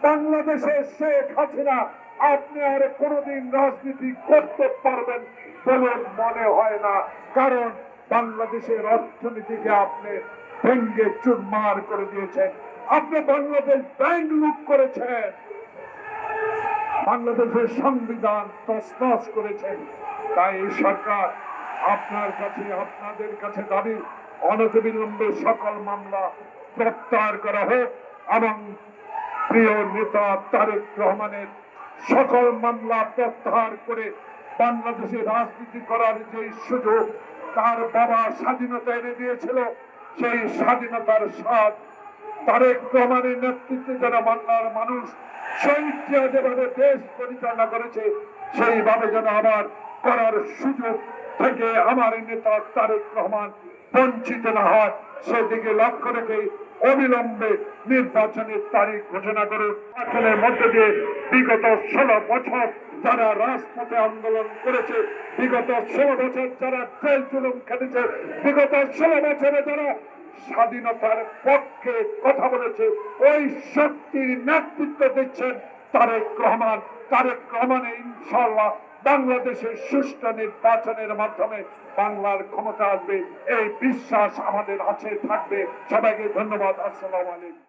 বাংলাদেশের শেখ হাসিনা আপনি আর কোনোদিন রাজনীতি করতে পারবেন বলে মনে হয় না। কারণ বাংলাদেশের অর্থনীতিকে আপনি ভেঙ্গে চুরমার করে দিয়েছেন। আপনি বাংলাদেশ ব্যাংক লুট করেছেন, বাংলাদেশের সংবিধান তছনছ করেছেন। তাই এই সরকার আপনাদের কাছে দাবি, অনতিবিলম্বে সকল মামলা প্রত্যাহার করা হোক এবং প্রিয় নেতা তারেক রহমানের সকল মামলা প্রত্যাহার করে বাংলাদেশে রাজনীতি করার যে সুযোগ তার বাবা স্বাধীনতা এনে দিয়েছিল, সেই স্বাধীনতার স্বাদ তারেক রহমানের নেতৃত্বে যারা বাংলার মানুষ শহীদ জিয়া যেভাবে দেশ পরিচালনা করেছে সেইভাবে যেন আবার করার সুযোগ থেকে আমার নেতা তারেক রহমান বঞ্চিত না হয়, সেদিকে লক্ষ্য রেখে অবিলম্বে নির্বাচনের তারিখ ঘোষণা করুন। নির্বাচনের মধ্যে দিয়ে বিগত 16 বছর যারা রাজপথে আন্দোলন করেছে, বিগত 16 বছর যারা জেল জুলুম খেটেছে, বিগত 16 বছরে যারা স্বাধীনতার পক্ষে কথা বলেছে, ওই শক্তির নেতৃত্ব দিচ্ছেন তারেক রহমান। তারেক রহমানে ইনশাআল্লাহ বাংলাদেশের সুষ্ঠু নির্বাচনের মাধ্যমে বাংলার ক্ষমতা আসবে, এই বিশ্বাস আমাদের আছে, থাকবে। সবাইকে ধন্যবাদ। আসসালামু আলাইকুম।